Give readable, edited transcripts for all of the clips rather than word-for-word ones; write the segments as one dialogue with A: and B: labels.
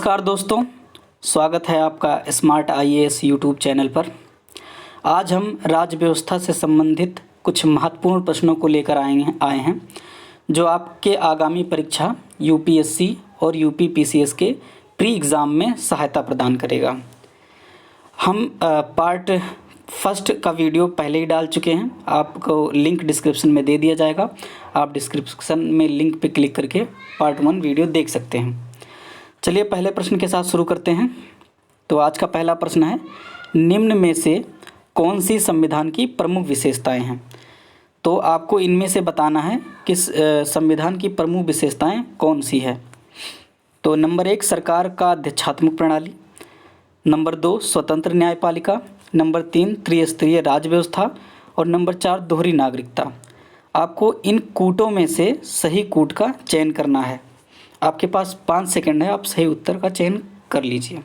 A: नमस्कार दोस्तों, स्वागत है आपका स्मार्ट आईएएस यूट्यूब चैनल पर। आज हम राज्य व्यवस्था से संबंधित कुछ महत्वपूर्ण प्रश्नों को लेकर आए हैं जो आपके आगामी परीक्षा यूपीएससी और यूपीपीसीएस के प्री एग्ज़ाम में सहायता प्रदान करेगा। हम पार्ट फर्स्ट का वीडियो पहले ही डाल चुके हैं, आपको लिंक डिस्क्रिप्शन में दे दिया जाएगा। आप डिस्क्रिप्शन में लिंक पर क्लिक करके पार्ट 1 वीडियो देख सकते हैं। चलिए पहले प्रश्न के साथ शुरू करते हैं। तो आज का पहला प्रश्न है, निम्न में से कौन सी संविधान की प्रमुख विशेषताएं हैं? तो आपको इनमें से बताना है कि संविधान की प्रमुख विशेषताएं कौन सी है। तो नंबर 1 सरकार का अध्यक्षात्मक प्रणाली, नंबर 2 स्वतंत्र न्यायपालिका, नंबर 3 त्रिस्तरीय राज्य व्यवस्था और नंबर 4 दोहरी नागरिकता। आपको इन कूटों में से सही कूट का चयन करना है। आपके पास 5 सेकंड है, आप सही उत्तर का चयन कर लीजिए।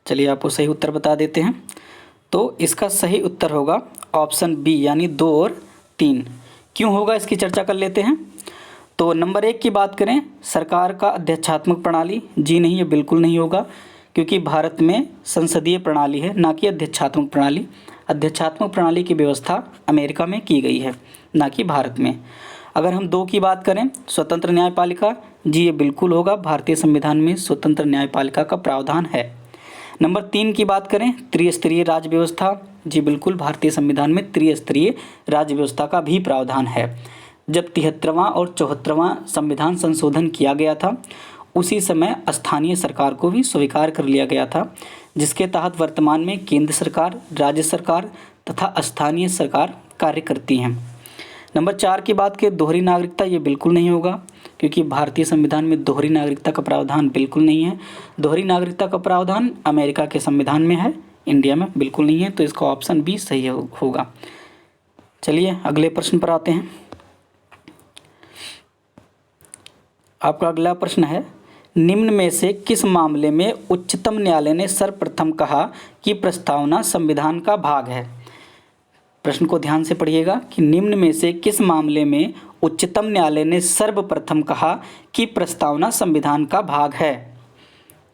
A: चलिए आपको सही उत्तर बता देते हैं। तो इसका सही उत्तर होगा ऑप्शन बी यानी 2 और 3। क्यों होगा इसकी चर्चा कर लेते हैं। तो नंबर 1 की बात करें, सरकार का अध्यक्षात्मक प्रणाली, जी नहीं, ये बिल्कुल नहीं होगा क्योंकि भारत में संसदीय प्रणाली है, ना कि अध्यक्षात्मक प्रणाली। अध्यक्षात्मक प्रणाली की व्यवस्था अमेरिका में की गई है, ना कि भारत में। अगर हम 2 की बात करें, स्वतंत्र न्यायपालिका, जी ये बिल्कुल होगा, भारतीय संविधान में स्वतंत्र न्यायपालिका का प्रावधान है। नंबर 3 की बात करें, त्रिस्तरीय राज्य व्यवस्था, जी बिल्कुल, भारतीय संविधान में त्रिस्तरीय राज्य व्यवस्था का भी प्रावधान है। जब 73वां और 74वां संविधान संशोधन किया गया था, उसी समय स्थानीय सरकार को भी स्वीकार कर लिया गया था, जिसके तहत वर्तमान में केंद्र सरकार, राज्य सरकार तथा स्थानीय सरकार कार्य करती हैं। नंबर 4 की बात करें, दोहरी नागरिकता, ये बिल्कुल नहीं होगा क्योंकि भारतीय संविधान में दोहरी नागरिकता का प्रावधान बिल्कुल नहीं है। दोहरी नागरिकता का प्रावधान अमेरिका के संविधान में है, इंडिया में बिल्कुल नहीं है, तो इसका ऑप्शन बी सही होगा। चलिए अगले प्रश्न पर आते हैं। आपका अगला प्रश्न है, निम्न में से किस मामले में उच्चतम न्यायालय ने सर्वप्रथम कहा कि प्रस्तावना संविधान का भाग है? प्रश्न को ध्यान से पढ़िएगा कि निम्न में से किस मामले में उच्चतम न्यायालय ने सर्वप्रथम कहा कि प्रस्तावना संविधान का भाग है।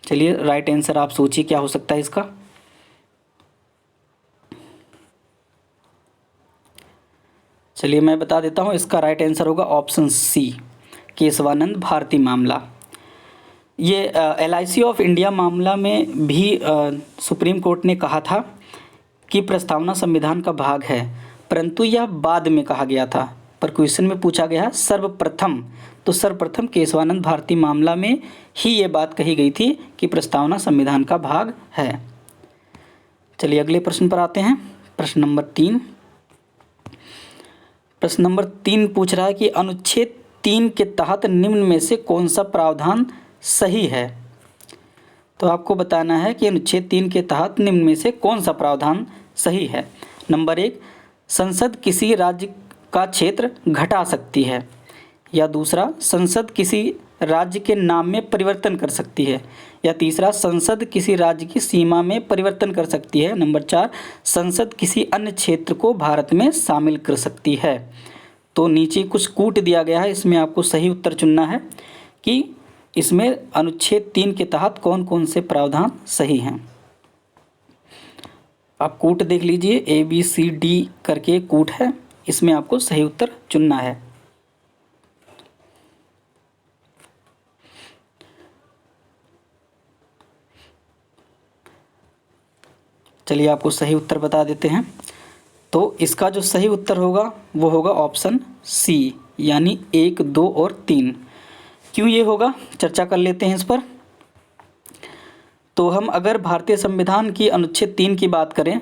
A: चलिए राइट आंसर आप सोचिए क्या हो सकता है इसका। चलिए मैं बता देता हूँ, इसका राइट आंसर होगा ऑप्शन सी, केशवानंद भारती मामला। ये LIC ऑफ इंडिया मामला में भी सुप्रीम कोर्ट ने कहा था कि प्रस्तावना संविधान का भाग है, परंतु यह बाद में कहा गया था। पर क्वेश्चन में पूछा गया सर्वप्रथम, तो सर्वप्रथम केशवानंद भारती मामला में ही ये बात कही गई थी कि प्रस्तावना संविधान का भाग है। चलिए अगले प्रश्न पर आते हैं। प्रश्न नंबर 3। प्रश्न नंबर 3 पूछ रहा है कि अनुच्छेद 3 के तहत निम्न में से कौन सा प्रावधान सही है? तो आपको बताना है कि अनुच्छेद 3 के तहत निम्न में से कौन सा प्रावधान सही है। नंबर 1 संसद किसी राज्य का क्षेत्र घटा सकती है, या दूसरा संसद किसी राज्य के नाम में परिवर्तन कर सकती है, या तीसरा संसद किसी राज्य की सीमा में परिवर्तन कर सकती है, नंबर 4 संसद किसी अन्य क्षेत्र को भारत में शामिल कर सकती है। तो नीचे कुछ कूट दिया गया है, इसमें आपको सही उत्तर चुनना है कि इसमें अनुच्छेद 3 के तहत कौन कौन से प्रावधान सही हैं। आप कूट देख लीजिए, ABCD करके कूट है, इसमें आपको सही उत्तर चुनना है। चलिए आपको सही उत्तर बता देते हैं। तो इसका जो सही उत्तर होगा वो होगा ऑप्शन सी यानी 1, 2 और 3। क्यों ये होगा, चर्चा कर लेते हैं इस पर। तो हम अगर भारतीय संविधान की अनुच्छेद 3 की बात करें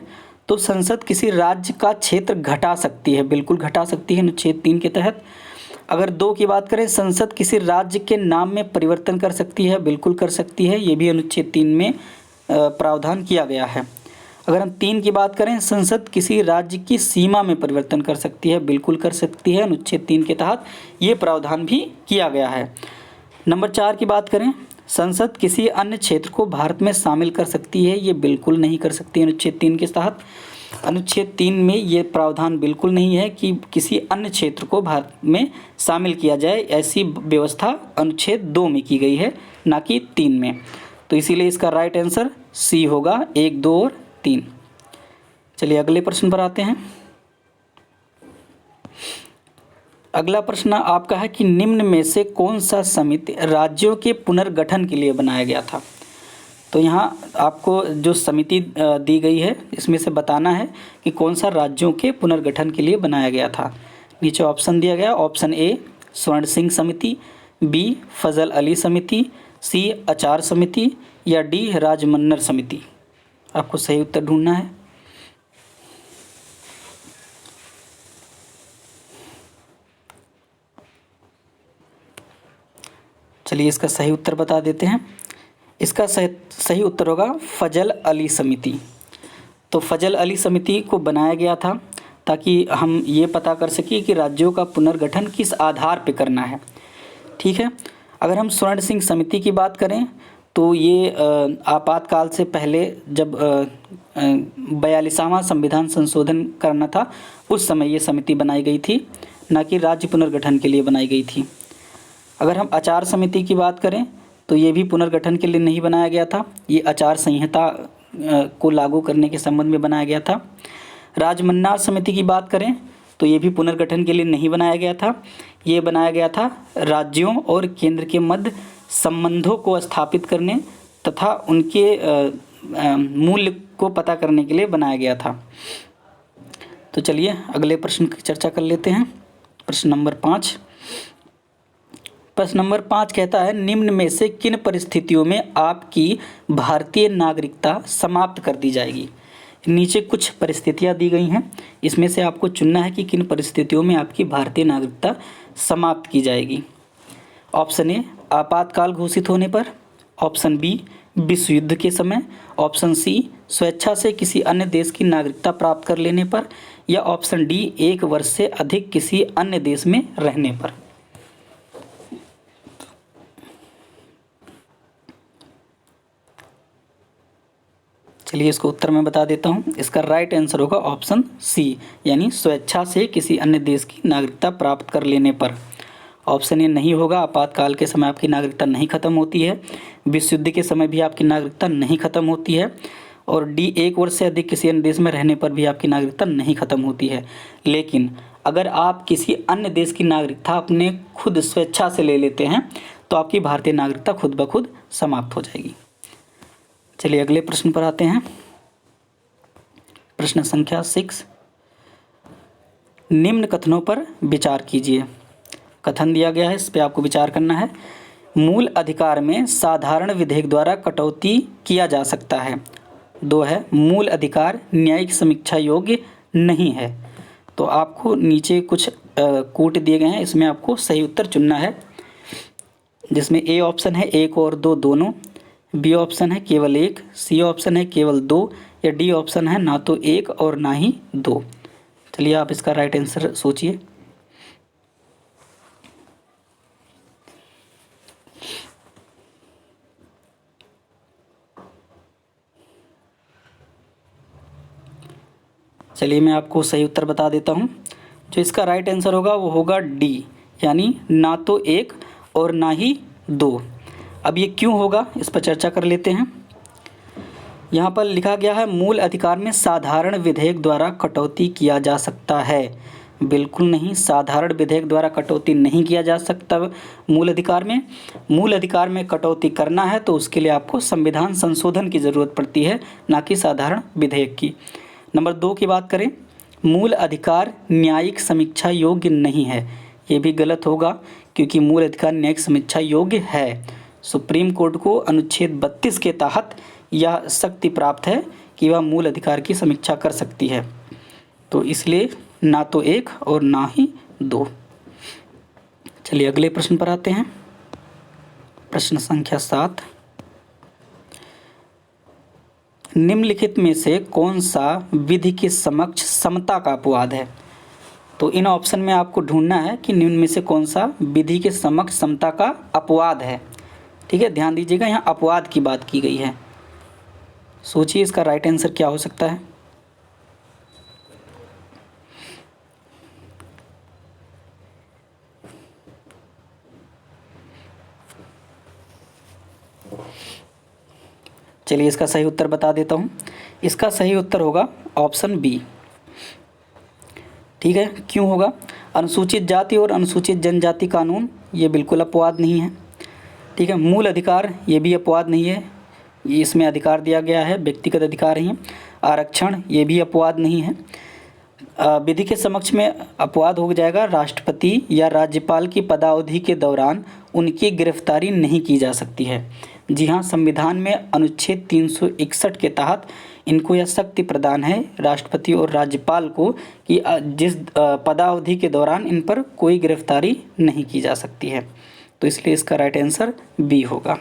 A: तो संसद किसी राज्य का क्षेत्र घटा सकती है, बिल्कुल घटा सकती है अनुच्छेद 3 के तहत। अगर 2 की बात करें, संसद किसी राज्य के नाम में परिवर्तन कर सकती है, बिल्कुल कर सकती है, ये भी अनुच्छेद 3 में प्रावधान किया गया है। अगर हम 3 की बात करें, संसद किसी राज्य की सीमा में परिवर्तन कर सकती है, बिल्कुल कर सकती है, अनुच्छेद 3 के तहत ये प्रावधान भी किया गया है। नंबर 4 की बात करें, संसद किसी अन्य क्षेत्र को भारत में शामिल कर सकती है, ये बिल्कुल नहीं कर सकती अनुच्छेद 3 के तहत। अनुच्छेद 3 में ये प्रावधान बिल्कुल नहीं है कि किसी अन्य क्षेत्र को भारत में शामिल किया जाए, ऐसी व्यवस्था अनुच्छेद 2 में की गई है, ना कि 3 में। तो इसीलिए इसका राइट आंसर सी होगा, 1, 2 और 3। चलिए अगले प्रश्न पर आते हैं। अगला प्रश्न आपका है कि निम्न में से कौन सा समिति राज्यों के पुनर्गठन के लिए बनाया गया था। तो यहाँ आपको जो समिति दी गई है इसमें से बताना है कि कौन सा राज्यों के पुनर्गठन के लिए बनाया गया था। नीचे ऑप्शन दिया गया, ऑप्शन ए स्वर्ण सिंह समिति, बी फजल अली समिति, सी आचार समिति या डी राजमन्नर समिति। आपको सही उत्तर ढूंढना है। चलिए इसका सही उत्तर बता देते हैं। इसका सही उत्तर होगा फजल अली समिति। तो फजल अली समिति को बनाया गया था ताकि हम ये पता कर सकें कि राज्यों का पुनर्गठन किस आधार पर करना है। ठीक है, अगर हम स्वर्ण सिंह समिति की बात करें तो ये आपातकाल से पहले जब 42वां संविधान संशोधन करना था उस समय ये समिति बनाई गई थी, ना कि राज्य पुनर्गठन के लिए बनाई गई थी। अगर हम आचार समिति की बात करें तो ये भी पुनर्गठन के लिए नहीं बनाया गया था, ये आचार संहिता को लागू करने के संबंध में बनाया गया था। राजमन्नार समिति की बात करें तो ये भी पुनर्गठन के लिए नहीं बनाया गया था, ये बनाया गया था राज्यों और केंद्र के मध्य संबंधों को स्थापित करने तथा उनके मूल्य को पता करने के लिए बनाया गया था। तो चलिए अगले प्रश्न की चर्चा कर लेते हैं। प्रश्न नंबर 5। प्रश्न नंबर 5 कहता है निम्न में से किन परिस्थितियों में आपकी भारतीय नागरिकता समाप्त कर दी जाएगी। नीचे कुछ परिस्थितियां दी गई हैं, इसमें से आपको चुनना है कि किन परिस्थितियों में आपकी भारतीय नागरिकता समाप्त की जाएगी। ऑप्शन ए आपातकाल घोषित होने पर, ऑप्शन बी विश्व युद्ध के समय, ऑप्शन सी स्वेच्छा से किसी अन्य देश की नागरिकता प्राप्त कर लेने पर, या ऑप्शन डी 1 वर्ष से अधिक किसी अन्य देश में रहने पर। चलिए इसको उत्तर मैं बता देता हूँ। इसका राइट आंसर होगा ऑप्शन सी, यानी स्वेच्छा से किसी अन्य देश की नागरिकता प्राप्त कर लेने पर। ऑप्शन ए नहीं होगा, आपातकाल के समय आपकी नागरिकता नहीं खत्म होती है, विश्व युद्ध के समय भी आपकी नागरिकता नहीं खत्म होती है, और डी 1 वर्ष से अधिक किसी अन्य देश में रहने पर भी आपकी नागरिकता नहीं खत्म होती है। लेकिन अगर आप किसी अन्य देश की नागरिकता अपने खुद स्वेच्छा से ले लेते हैं तो आपकी भारतीय नागरिकता खुद ब खुद समाप्त हो जाएगी। चलिए अगले प्रश्न पर आते हैं। प्रश्न संख्या 6। निम्न कथनों पर विचार कीजिए। कथन दिया गया है, इस पे आपको विचार करना है। मूल अधिकार में साधारण विधेयक द्वारा कटौती किया जा सकता है। 2 है मूल अधिकार न्यायिक समीक्षा योग्य नहीं है। तो आपको नीचे कुछ कूट दिए गए हैं, इसमें आपको सही उत्तर चुनना है, जिसमें ए ऑप्शन है 1 और 2 दोनों, बी ऑप्शन है केवल 1, सी ऑप्शन है केवल 2, या डी ऑप्शन है ना तो 1 और ना ही 2। चलिए आप इसका राइट आंसर सोचिए। चलिए मैं आपको सही उत्तर बता देता हूँ। जो इसका राइट आंसर होगा वो होगा डी, यानी ना तो 1 और ना ही 2। अब ये क्यों होगा इस पर चर्चा कर लेते हैं। यहाँ पर लिखा गया है मूल अधिकार में साधारण विधेयक द्वारा कटौती किया जा सकता है। बिल्कुल नहीं, साधारण विधेयक द्वारा कटौती नहीं किया जा सकता। मूल अधिकार में कटौती करना है तो उसके लिए आपको संविधान संशोधन की ज़रूरत पड़ती है, ना कि साधारण विधेयक की। नंबर 2 की बात करें, मूल अधिकार न्यायिक समीक्षा योग्य नहीं है। ये भी गलत होगा, क्योंकि मूल अधिकार न्यायिक समीक्षा योग्य है। सुप्रीम कोर्ट को अनुच्छेद 32 के तहत यह शक्ति प्राप्त है कि वह मूल अधिकार की समीक्षा कर सकती है। तो इसलिए ना तो 1 और ना ही 2। चलिए अगले प्रश्न पर आते हैं। प्रश्न संख्या 7। निम्नलिखित में से कौन सा विधि के समक्ष समता का अपवाद है। तो इन ऑप्शन में आपको ढूंढना है कि निम्न में से कौन सा विधि के समक्ष समता का अपवाद है। ठीक है, ध्यान दीजिएगा, यहाँ अपवाद की बात की गई है। सोचिए इसका राइट आंसर क्या हो सकता है। चलिए इसका सही उत्तर बता देता हूँ। इसका सही उत्तर होगा ऑप्शन बी। ठीक है, क्यों होगा? अनुसूचित जाति और अनुसूचित जनजाति कानून ये बिल्कुल अपवाद नहीं है। ठीक है, मूल अधिकार ये भी अपवाद नहीं है, ये इसमें अधिकार दिया गया है, व्यक्तिगत अधिकार ही। आरक्षण ये भी अपवाद नहीं है। विधि के समक्ष में अपवाद हो जाएगा, राष्ट्रपति या राज्यपाल की पदावधि के दौरान उनकी गिरफ्तारी नहीं की जा सकती है। जी हाँ, संविधान में अनुच्छेद 361 के तहत इनको यह शक्ति प्रदान है राष्ट्रपति और राज्यपाल को कि जिस पदावधि के दौरान इन पर कोई गिरफ्तारी नहीं की जा सकती है। तो इसलिए इसका राइट आंसर बी होगा।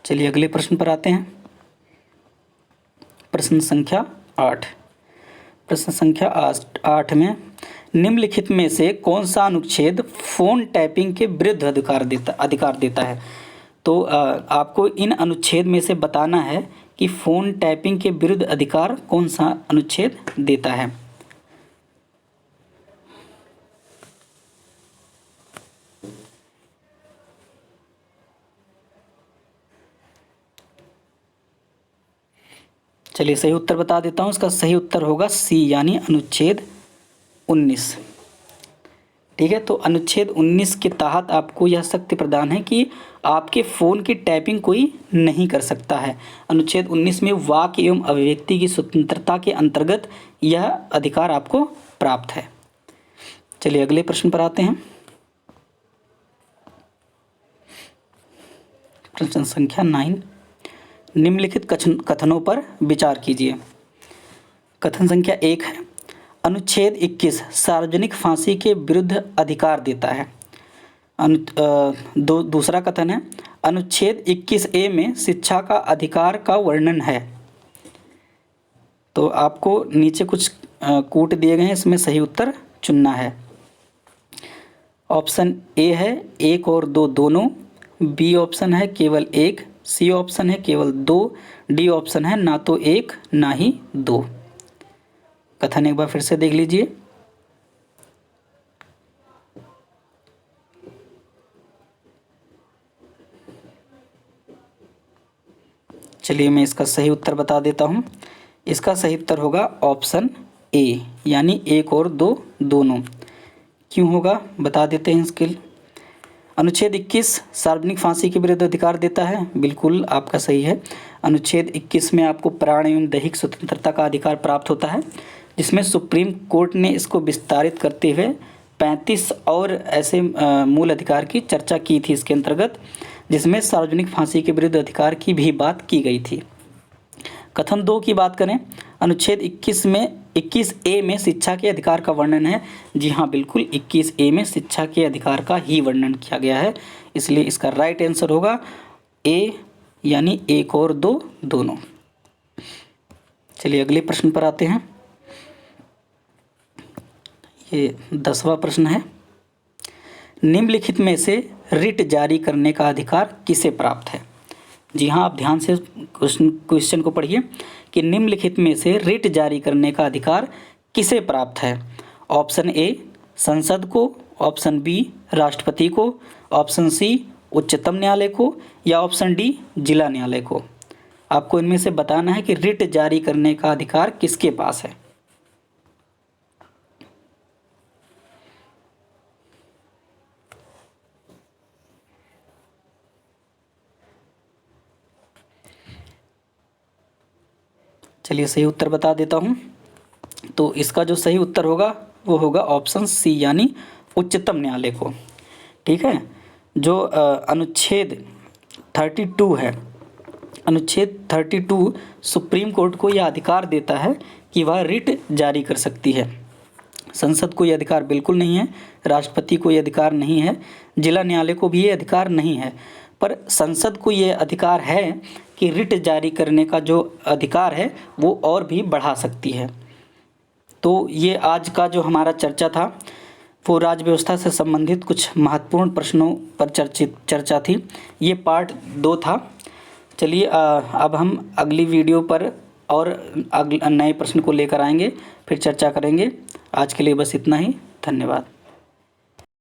A: चलिए अगले प्रश्न पर आते हैं। प्रश्न संख्या 8। प्रश्न संख्या 8 में निम्नलिखित में से कौन सा अनुच्छेद फ़ोन टैपिंग के विरुद्ध अधिकार देता है? तो आपको इन अनुच्छेद में से बताना है कि फ़ोन टैपिंग के विरुद्ध अधिकार कौन सा अनुच्छेद देता है। चलिए सही उत्तर बता देता हूँ। इसका सही उत्तर होगा सी, यानी अनुच्छेद 19। ठीक है, तो अनुच्छेद 19 के तहत आपको यह शक्ति प्रदान है कि आपके फ़ोन की टैपिंग कोई नहीं कर सकता है। अनुच्छेद 19 में वाक एवं अभिव्यक्ति की स्वतंत्रता के अंतर्गत यह अधिकार आपको प्राप्त है। चलिए अगले प्रश्न पर आते हैं। प्रश्न संख्या 9। निम्नलिखित कथनों पर विचार कीजिए। कथन संख्या 1 है, अनुच्छेद 21 सार्वजनिक फांसी के विरुद्ध अधिकार देता है। दूसरा कथन है, अनुच्छेद 21A में शिक्षा का अधिकार का वर्णन है। तो आपको नीचे कुछ कूट दिए गए हैं, इसमें सही उत्तर चुनना है। ऑप्शन ए है 1 और 2 दोनों, बी ऑप्शन है केवल 1, सी ऑप्शन है केवल 2, डी ऑप्शन है ना तो 1 ना ही 2। कथन एक बार फिर से देख लीजिए। चलिए मैं इसका सही उत्तर बता देता हूँ। इसका सही उत्तर होगा ऑप्शन ए, यानी 1 और 2 दोनों। क्यों होगा बता देते हैं इसके लिए। अनुच्छेद 21 सार्वजनिक फांसी के विरुद्ध अधिकार देता है, बिल्कुल आपका सही है। अनुच्छेद 21 में आपको प्राण एवं दैहिक स्वतंत्रता का अधिकार प्राप्त होता है, जिसमें सुप्रीम कोर्ट ने इसको विस्तारित करते हुए 35 और ऐसे मूल अधिकार की चर्चा की थी इसके अंतर्गत, जिसमें सार्वजनिक फांसी के विरुद्ध अधिकार की भी बात की गई थी। कथन 2 की बात करें, अनुच्छेद 21A में शिक्षा के अधिकार का वर्णन है। जी हाँ, बिल्कुल 21A में शिक्षा के अधिकार का ही वर्णन किया गया है, इसलिए इसका राइट आंसर होगा ए, यानी 1 और 2 दोनों। चलिए अगले प्रश्न पर आते हैं। ये 10वां प्रश्न है, निम्नलिखित में से रिट जारी करने का अधिकार किसे प्राप्त है? जी हाँ, आप ध्यान से क्वेश्चन को पढ़िए कि निम्नलिखित में से रिट जारी करने का अधिकार किसे प्राप्त है? ऑप्शन ए संसद को, ऑप्शन बी राष्ट्रपति को, ऑप्शन सी उच्चतम न्यायालय को, या ऑप्शन डी जिला न्यायालय को। आपको इनमें से बताना है कि रिट जारी करने का अधिकार किसके पास है। चलिए सही उत्तर बता देता हूँ। तो इसका जो सही उत्तर होगा वो होगा ऑप्शन सी, यानी उच्चतम न्यायालय को। ठीक है, जो अनुच्छेद 32 है, अनुच्छेद 32 सुप्रीम कोर्ट को यह अधिकार देता है कि वह रिट जारी कर सकती है। संसद को यह अधिकार बिल्कुल नहीं है, राष्ट्रपति को यह अधिकार नहीं है, जिला न्यायालय को भी ये अधिकार नहीं है। पर संसद को ये अधिकार है कि रिट जारी करने का जो अधिकार है वो और भी बढ़ा सकती है। तो ये आज का जो हमारा चर्चा था वो राज्य व्यवस्था से संबंधित कुछ महत्वपूर्ण प्रश्नों पर चर्चा थी। ये पार्ट 2 था। चलिए अब हम अगली वीडियो पर और नए प्रश्न को लेकर आएंगे, फिर चर्चा करेंगे। आज के लिए बस इतना ही। धन्यवाद।